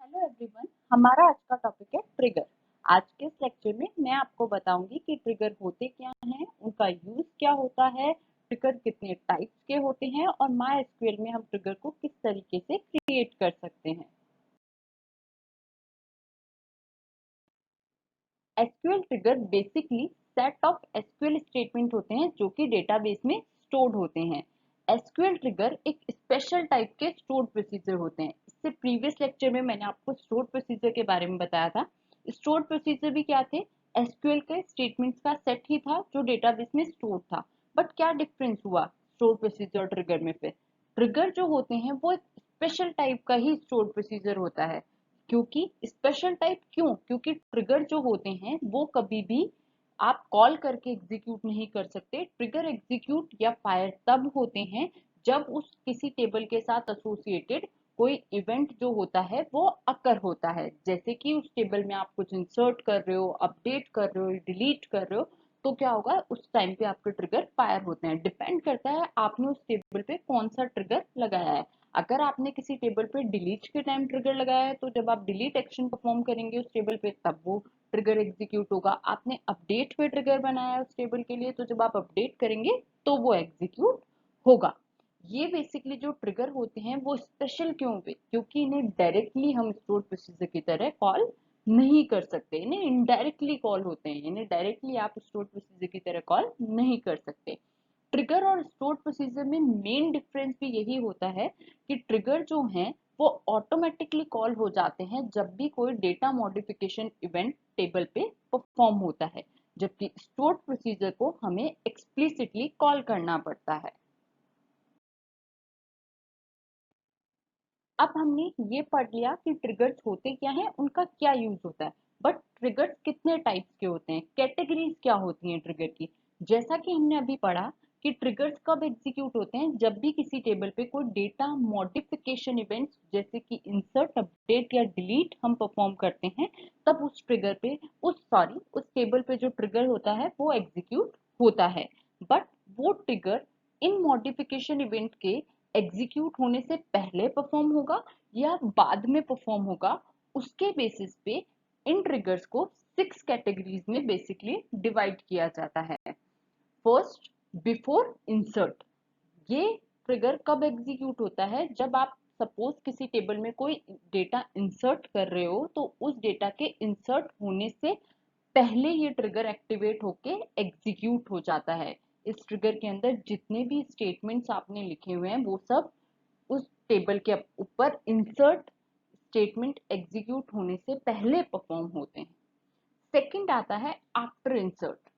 Hello everyone, हमारा आज का टॉपिक है ट्रिगर। आज के इस लेक्चर में मैं आपको बताऊंगी कि ट्रिगर होते क्या हैं, उनका यूज क्या होता है, ट्रिगर कितने टाइप्स के होते हैं और माय एसक्यूएल में हम ट्रिगर को किस तरीके से क्रिएट कर सकते हैं। SQL trigger basically set of SQL statement होते हैं जो कि डेटाबेस में स्टोर्ड होते हैं। एसक्यूएल ट्रिगर एक स्पेशल टाइप के स्टोर्ड प्रोसीजर होते हैं। इससे प्रीवियस लेक्चर में मैंने आपको स्टोर्ड प्रोसीजर के बारे में बताया था। स्टोर्ड प्रोसीजर भी क्या थे? एसक्यूएल के स्टेटमेंट्स का सेट ही था जो डेटाबेस में स्टोर था। बट क्या डिफरेंस हुआ स्टोर्ड प्रोसीजर और ट्रिगर में? फिर ट्रिगर जो होते हैं वो एक स्पेशल टाइप का ही स्टोर्ड प्रोसीजर होता है। क्योंकि स्पेशल टाइप क्यों? क्योंकि ट्रिगर जो होते हैं वो कभी भी आप कॉल करके एग्जीक्यूट नहीं कर सकते। ट्रिगर एग्जीक्यूट या फायर तब होते हैं जब उस किसी टेबल के साथ एसोसिएटेड कोई इवेंट जो होता है वो अकर होता है। जैसे कि उस टेबल में आप कुछ इंसर्ट कर रहे हो, अपडेट कर रहे हो, डिलीट कर रहे हो, तो क्या होगा उस टाइम पे आपके ट्रिगर फायर होते हैं। डिपेंड करता है आपने उस टेबल पे कौन सा ट्रिगर लगाया है। अगर आपने किसी टेबल पे डिलीट के टाइम ट्रिगर लगाया है तो जब आप डिलीट एक्शन परफॉर्म करेंगे उस टेबल पे तब वो ट्रिगर एग्जीक्यूट होगा। आपने अपडेट पे ट्रिगर बनाया है उस टेबल के लिए तो जब आप अपडेट करेंगे तो वो एग्जीक्यूट होगा। ये बेसिकली जो ट्रिगर होते हैं वो स्पेशल क्यों हुए? क्योंकि इन्हें डायरेक्टली हम स्टोर प्रोसीजर की तरह कॉल नहीं कर सकते। इन्हें इनडायरेक्टली कॉल होते हैं। इन्हें डायरेक्टली आप स्टोर प्रोसीजर की तरह कॉल नहीं कर सकते। ट्रिगर और स्टोर प्रोसीजर में मेन डिफरेंस भी यही होता है कि ट्रिगर जो हैं वो ऑटोमेटिकली कॉल हो जाते हैं जब भी कोई डेटा मॉडिफिकेशन इवेंट टेबल पे परफॉर्म होता है, जबकि स्टोर प्रोसीजर को हमें एक्सप्लिसिटली कॉल करना पड़ता है। अब हमने ये पढ़ लिया कि ट्रिगर्स होते क्या हैं, उनका क्या यूज होता है। बट ट्रिगर्स कितने टाइप्स के होते हैं, कैटेगरीज क्या होती हैं ट्रिगर की? जैसा कि हमने अभी पढ़ा कि ट्रिगर्स कब एग्जीक्यूट होते हैं? जब भी किसी टेबल पे कोई डेटा मॉडिफिकेशन इवेंट्स जैसे कि इंसर्ट, अपडेट या डिलीट हम परफॉर्म करते हैं, तब उस ट्रिगर पे उस टेबल पे जो ट्रिगर होता है वो एग्जीक्यूट होता है। बट वो ट्रिगर इन मॉडिफिकेशन इवेंट के एग्जीक्यूट होने से पहले परफॉर्म होगा या बाद में परफॉर्म होगा, उसके बेसिस पे इन ट्रिगर्स को 6 कैटेगरीज में बेसिकली डिवाइड किया जाता है। First, before insert. ये ट्रिगर कब एग्जीक्यूट होता है? जब आप सपोज किसी टेबल में कोई डेटा इंसर्ट कर रहे हो तो उस डेटा के इंसर्ट होने से पहले ये ट्रिगर एक्टिवेट होके एग्जीक्यूट हो जाता है। इस ट्रिगर के अंदर जितने भी स्टेटमेंट्स आपने लिखे हुए हैं वो सब उस टेबल के ऊपर इंसर्ट स्टेटमेंट एग्जीक्यूट होने से पहले परफॉर्म होते हैं। सेकंड आता है आफ्टर इंसर्ट।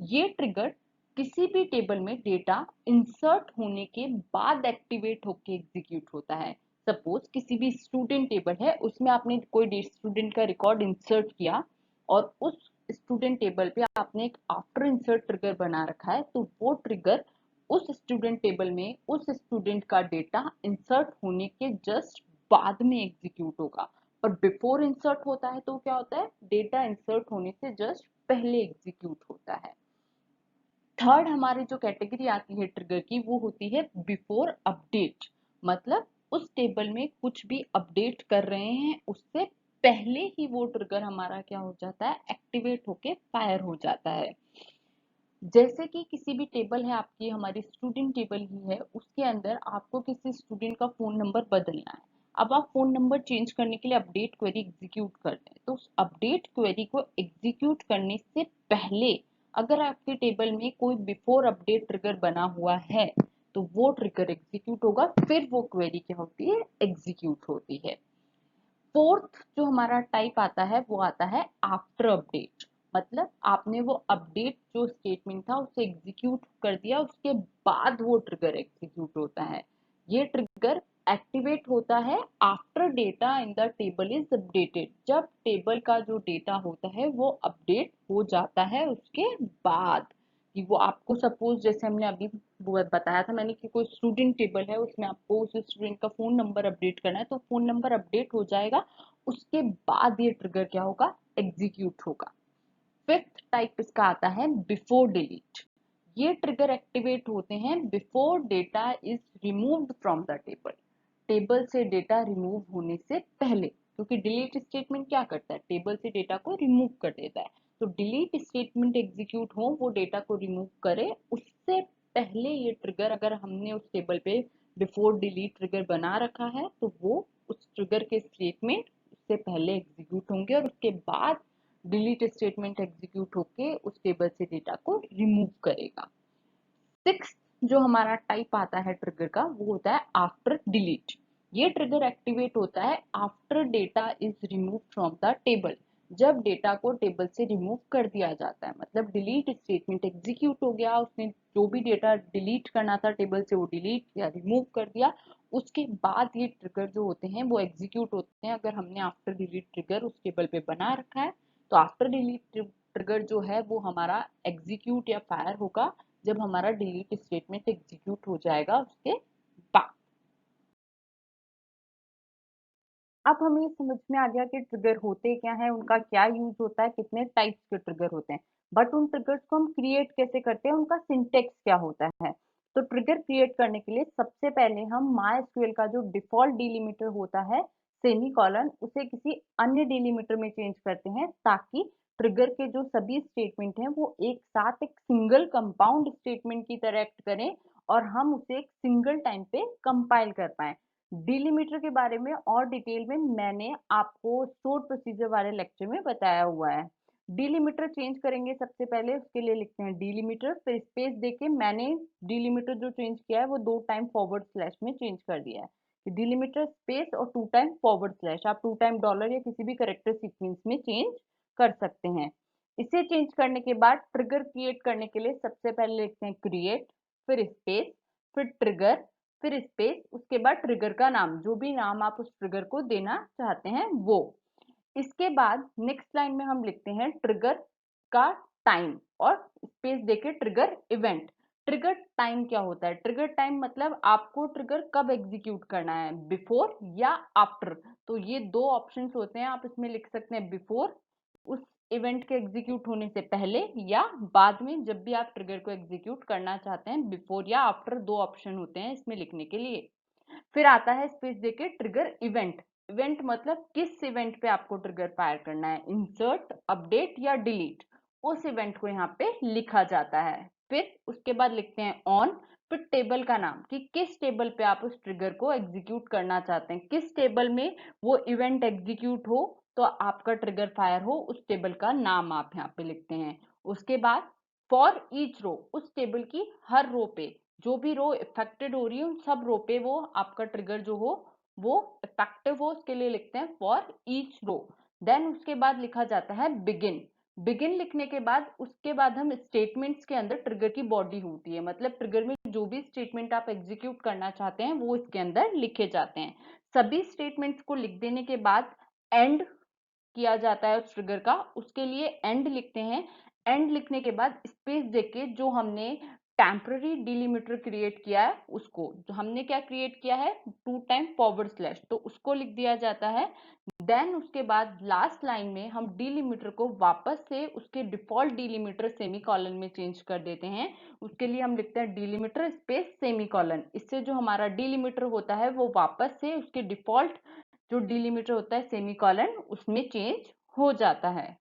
ये ट्रिगर किसी भी टेबल में डेटा इंसर्ट होने के बाद एक्टिवेट होके एग्जीक्यूट होता है। सपोज किसी भी स्टूडेंट टेबल है, उसमें आपने कोई स्टूडेंट का रिकॉर्ड इंसर्ट किया और उस स्टूडेंट टेबल पे आपने एक आफ्टर इंसर्ट ट्रिगर बना रखा है, तो वो ट्रिगर उस स्टूडेंट टेबल में उस स्टूडेंट का डेटा इंसर्ट होने के जस्ट बाद में एग्जीक्यूट होगा। और बिफोर इंसर्ट होता है तो क्या होता है? डेटा इंसर्ट होने से जस्ट पहले एग्जीक्यूट होता है। थर्ड हमारी जो कैटेगरी आती है ट्रिगर की वो होती है बिफोर अपडेट। मतलब उस टेबल में कुछ भी अपडेट कर रहे हैं उससे पहले ही वो ट्रिगर हमारा क्या हो जाता है? एक्टिवेट होके फायर हो जाता है। जैसे कि किसी भी टेबल है आपकी, हमारी स्टूडेंट टेबल ही है, उसके अंदर आपको किसी स्टूडेंट का फोन नंबर बदलना है। अब आप फोन नंबर चेंज करने के लिए अपडेट क्वेरी एग्जीक्यूट करते हैं, तो उस अपडेट क्वेरी को एग्जीक्यूट करने से पहले अगर आपके टेबल में कोई बिफोर अपडेट ट्रिगर बना हुआ है तो वो ट्रिगर एग्जीक्यूट होगा, फिर वो क्वेरी क्या होती है? एग्जीक्यूट होती है। फोर्थ जो हमारा टाइप आता है वो आता है आफ्टर अपडेट। मतलब आपने वो अपडेट जो स्टेटमेंट था उसे एग्जीक्यूट कर दिया, उसके बाद वो ट्रिगर एग्जीक्यूट होता है। ये ट्रिगर एक्टिवेट होता है after data in the table is updated. जब टेबल का जो डेटा होता है वो अपडेट हो जाता है उसके बाद। कि वो आपको सपोज जैसे हमने अभी बताया था मैंने कि कोई स्टूडेंट टेबल है, उसमें आपको उस स्टूडेंट का फोन नंबर अपडेट करना है, तो फोन नंबर अपडेट हो जाएगा, उसके बाद ये ट्रिगर क्या होगा? एग्जीक्यूट होगा। फिफ्थ टाइप इसका आता है बिफोर डिलीट। ये ट्रिगर एक्टिवेट होते हैं before data is removed from the table. Table से डेटा रिमूव होने से पहले। क्योंकि डिलीट स्टेटमेंट क्या करता है, टेबल से डेटा को रिमूव कर देता है। तो डिलीट स्टेटमेंट एग्जीक्यूट हो, वो डेटा को रिमूव करे, उससे पहले ये ट्रिगर, अगर हमने उस टेबल पे बिफोर डिलीट ट्रिगर बना रखा है तो वो उस ट्रिगर के स्टेटमेंट उससे पहले एग्जीक्यूट होंगे और उसके बाद डिलीट स्टेटमेंट एग्जीक्यूट होके उस टेबल से डेटा को रिमूव करेगा। सिक्स्थ जो हमारा टाइप आता है ट्रिगर का, वो होता है आफ्टर डिलीट। ये ट्रिगर एक्टिवेट होता है after data is remove from the table. जब डेटा को टेबल से रिमूव कर दिया जाता है, मतलब डिलीट स्टेटमेंट एग्जीक्यूट हो गया, उसने जो भी डेटा डिलीट करना था टेबल से वो डिलीट या रिमूव कर दिया, उसके बाद ये ट्रिगर जो होते हैं वो एग्जीक्यूट होते हैं। अगर हमने आफ्टर डिलीट ट्रिगर उस टेबल पे बना रखा है तो आफ्टर डिलीट ट्रिगर जो है वो हमारा एग्जीक्यूट या फायर होगा जब हमारा डिलीट स्टेटमेंट एग्जीक्यूट हो जाएगा उसके बाद। अब हमें समझ में आ गया कि ट्रिगर होते क्या हैं, उनका क्या यूज होता है, कितने टाइप्स के ट्रिगर होते हैं, बट उन ट्रिगर्स को हम क्रिएट कैसे करते हैं, उनका सिंटेक्स क्या होता है। तो ट्रिगर क्रिएट करने के लिए सबसे पहले हम MySQL का जो डिफॉल्ट डिलीमीटर होता है सेमी कॉलन, उसे किसी अन्य डिलीमीटर में चेंज करते हैं ताकि ट्रिगर के जो सभी स्टेटमेंट हैं वो एक साथ एक सिंगल कंपाउंड स्टेटमेंट की तरह एक्ट करें और हम उसे एक सिंगल टाइम पे कंपाइल कर पाए। डिलीमीटर के बारे में और डिटेल में मैंने आपको स्टोर प्रोसीजर वाले लेक्चर में बताया हुआ है। डिलीमीटर चेंज करेंगे सबसे पहले, उसके लिए लिखते हैं डिलीमीटर, फिर स्पेस देके मैंने डिलीमीटर जो चेंज किया है वो 2 टाइम फॉरवर्ड स्लैश में चेंज कर दिया है कि डिलीमीटर स्पेस और 2 टाइम फॉरवर्ड स्लैश, आप 2 टाइम डॉलर या किसी भी कैरेक्टर सीक्वेंस में चेंज कर सकते हैं। इसे चेंज करने के बाद ट्रिगर क्रिएट करने के लिए सबसे पहले लिखते हैं क्रिएट, फिर स्पेस, फिर ट्रिगर, फिर स्पेस, उसके बाद ट्रिगर का नाम, जो भी नाम आप उस ट्रिगर को देना चाहते हैं वो। इसके बाद नेक्स्ट लाइन में हम लिखते हैं ट्रिगर का टाइम और स्पेस देके ट्रिगर इवेंट। ट्रिगर टाइम क्या होता है, ट्रिगर टाइम मतलब आपको ट्रिगर कब एग्जीक्यूट करना है, बिफोर या आफ्टर। तो ये दो ऑप्शंस होते हैं, आप इसमें लिख सकते हैं बिफोर, उस इवेंट के एग्जीक्यूट होने से पहले, या बाद में जब भी आप ट्रिगर को एग्जीक्यूट करना चाहते हैं, बिफोर या आफ्टर दो ऑप्शन होते हैं इसमें लिखने के लिए। फिर आता है स्पेस देके ट्रिगर इवेंट। इवेंट मतलब किस इवेंट पे आपको ट्रिगर फायर करना है, इंसर्ट, अपडेट या डिलीट, उस इवेंट को यहाँ पे लिखा जाता है। फिर उसके बाद लिखते हैं ऑन, फिर टेबल का नाम कि किस टेबल पे आप उस ट्रिगर को एग्जीक्यूट करना चाहते हैं, किस टेबल में वो इवेंट एग्जीक्यूट हो तो आपका ट्रिगर फायर हो, उस टेबल का नाम आप यहाँ पे लिखते हैं। उसके बाद फॉर ईच रो, उस टेबल की हर रो पे जो भी रो इफेक्टेड हो रही है उन सब रो पे वो आपका ट्रिगर जो हो वो इफेक्टिव हो, उसके लिए लिखते हैं फॉर ईच रो। देन उसके बाद लिखा जाता है बिगिन। बिगिन लिखने के बाद उसके बाद हम स्टेटमेंट्स के अंदर ट्रिगर की बॉडी होती है, मतलब ट्रिगर में जो भी स्टेटमेंट आप एग्जीक्यूट करना चाहते हैं वो इसके अंदर लिखे जाते हैं। सभी स्टेटमेंट्स को लिख देने के बाद एंड किया जाता है उस ट्रिगर का, उसके लिए एंड लिखते हैं। एंड लिखने के बाद स्पेस देके जो हमने टेम्पररी डिलीमीटर क्रिएट किया है उसको, जो हमने क्या क्रिएट किया है 2 टाइम फॉरवर्ड स्लैश, तो उसको लिख दिया जाता है। देन उसके बाद लास्ट लाइन में हम डिलीमीटर को वापस से उसके डिफॉल्ट डिलीमीटर सेमी कॉलन में चेंज कर देते हैं। उसके लिए हम लिखते हैं डिलीमीटर स्पेस सेमी कॉलन। इससे जो हमारा डिलीमीटर होता है वो वापस से उसके डिफॉल्ट जो डिलीमीटर होता है सेमी कॉलन उसमें चेंज हो जाता है।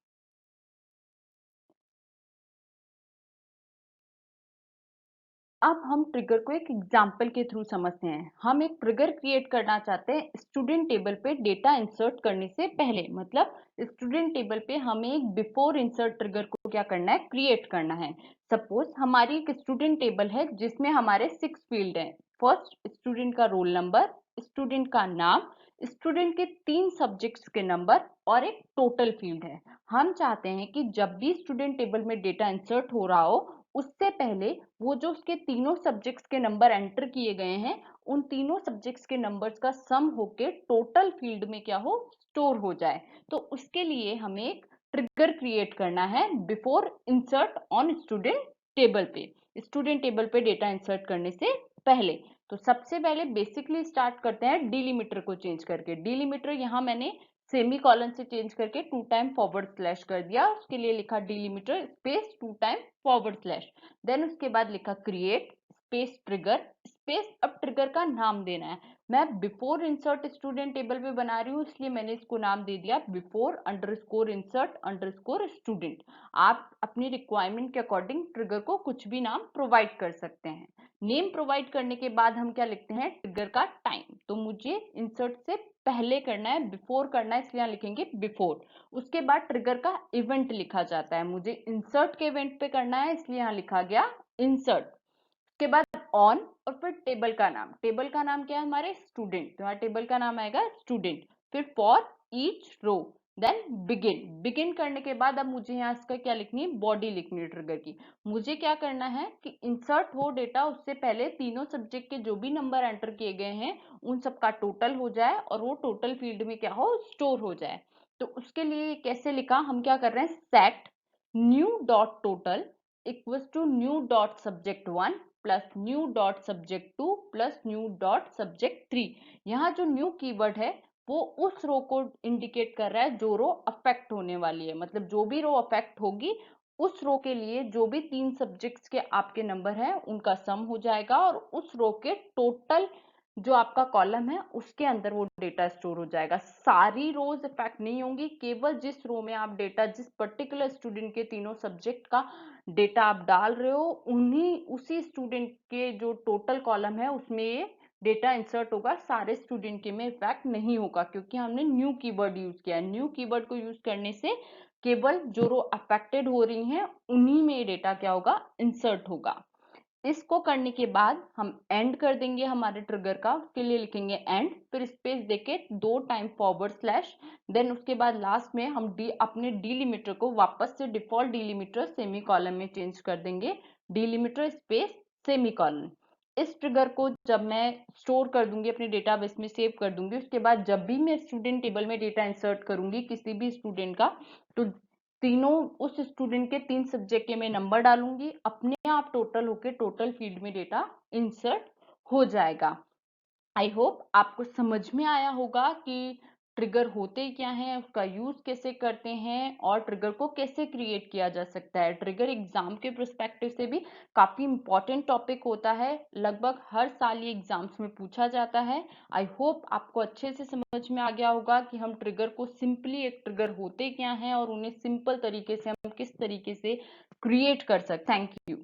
अब हम ट्रिगर को एक एग्जाम्पल के थ्रू समझते हैं। हम एक ट्रिगर क्रिएट करना चाहते हैं स्टूडेंट टेबल पे डेटा इंसर्ट करने से पहले, मतलब स्टूडेंट टेबल पे हमें एक बिफोर इंसर्ट ट्रिगर को क्या करना है, क्रिएट करना है। सपोज हमारी एक स्टूडेंट टेबल है जिसमें हमारे 6 फील्ड हैं। फर्स्ट स्टूडेंट का रोल नंबर, स्टूडेंट का नाम, स्टूडेंट के 3 सब्जेक्ट्स के नंबर और एक टोटल फील्ड है। हम चाहते हैं कि जब भी स्टूडेंट टेबल में डेटा इंसर्ट हो रहा हो उससे पहले वो जो उसके तीनों सब्जेक्ट्स के नंबर एंटर किए गए हैं उन तीनों सब्जेक्ट्स के नंबर्स का सम होके टोटल फील्ड में क्या हो, स्टोर हो जाए। तो उसके लिए हमें एक ट्रिगर क्रिएट करना है before insert on student table पे, स्टूडेंट टेबल पे डेटा इंसर्ट करने से पहले। तो सबसे पहले बेसिकली स्टार्ट करते हैं डिलीमीटर को चेंज करके। डिलीमीटर यहाँ मैंने सेमी कॉलन से चेंज करके 2 टाइम फॉरवर्ड स्लैश कर दिया, उसके लिए लिखा delimiter space 2 time forward slash. Then उसके बाद लिखा क्रिएट स्पेस ट्रिगर स्पेस, अब ट्रिगर का नाम देना है। मैं बिफोर इंसर्ट स्टूडेंट टेबल पे बना रही हूँ, इसलिए मैंने इसको नाम दे दिया before underscore insert underscore student. आप अपनी रिक्वायरमेंट के अकॉर्डिंग ट्रिगर को कुछ भी नाम प्रोवाइड कर सकते हैं। नेम प्रोवाइड करने के बाद हम क्या लिखते हैं, ट्रिगर का टाइम। तो मुझे इंसर्ट से पहले करना है, बिफोर करना है, इसलिए यहाँ लिखेंगे बिफोर। उसके बाद ट्रिगर का इवेंट लिखा जाता है, मुझे इंसर्ट के इवेंट पे करना है, इसलिए यहाँ लिखा गया इंसर्ट। उसके बाद ऑन, और फिर टेबल का नाम। टेबल का नाम क्या है हमारे, स्टूडेंट, तो यहाँ टेबल का नाम आएगा स्टूडेंट। फिर for each row, then begin. Begin करने के बाद अब मुझे यहाँ इसका क्या लिखनी है, बॉडी लिखनी है ट्रिगर की। मुझे क्या करना है कि इंसर्ट हो डेटा, उससे पहले तीनों सब्जेक्ट के जो भी नंबर एंटर किए गए हैं उन सबका टोटल हो जाए और वो टोटल फील्ड में क्या हो, स्टोर हो जाए। तो उसके लिए कैसे लिखा, हम क्या कर रहे हैं, set new dot total equals to new dot subject 1 plus new dot subject 2 plus new dot subject 3। यहाँ जो न्यू कीवर्ड है वो उस रो को इंडिकेट कर रहा है जो रो अफेक्ट होने वाली है, मतलब जो भी रो अफेक्ट होगी उस रो के लिए जो भी 3 सब्जेक्ट्स के आपके नंबर हैं उनका सम हो जाएगा और उस रो के टोटल जो आपका कॉलम है उसके अंदर वो डेटा स्टोर हो जाएगा। सारी रोज इफेक्ट नहीं होंगी, केवल जिस रो में आप डेटा, जिस पर्टिकुलर स्टूडेंट के तीनों सब्जेक्ट का डेटा आप डाल रहे हो, उन्हीं उसी स्टूडेंट के जो टोटल कॉलम है उसमें ये डेटा इंसर्ट होगा। सारे स्टूडेंट के में इफेक्ट नहीं होगा क्योंकि हमने न्यू कीवर्ड यूज किया है। न्यू कीवर्ड को यूज करने से केवल जो रो अफेक्टेड हो रही हैं उन्हीं में डेटा क्या होगा, इंसर्ट होगा। इसको करने के बाद हम एंड कर देंगे हमारे ट्रिगर का, उसके लिए लिखेंगे एंड, फिर स्पेस देके 2 टाइम फॉरवर्ड स्लैश, देन उसके बाद लास्ट में हम अपने डीलिमिटर को वापस से डिफॉल्ट डीलिमिटर सेमी कॉलन में चेंज कर देंगे, डीलिमिटर स्पेस सेमी कॉलन। इस ट्रिगर को जब मैं स्टोर कर दूंगी अपने डेटाबेस में, सेव कर दूंगी, उसके बाद जब भी मैं स्टूडेंट टेबल में डेटा इंसर्ट करूंगी किसी भी स्टूडेंट का, तो तीनों उस स्टूडेंट के 3 सब्जेक्ट के मैं नंबर डालूंगी, अपने आप टोटल होके टोटल फील्ड में डेटा इंसर्ट हो जाएगा। आई होप आपको समझ में आया होगा कि ट्रिगर होते क्या हैं, उसका यूज कैसे करते हैं और ट्रिगर को कैसे क्रिएट किया जा सकता है। ट्रिगर एग्जाम के पर्सपेक्टिव से भी काफी इंपॉर्टेंट टॉपिक होता है, लगभग हर साल ये एग्जाम्स में पूछा जाता है। आई होप आपको अच्छे से समझ में आ गया होगा कि हम ट्रिगर को सिंपली, एक ट्रिगर होते क्या हैं और उन्हें सिंपल तरीके से हम किस तरीके से क्रिएट कर सकते हैं। Thank you.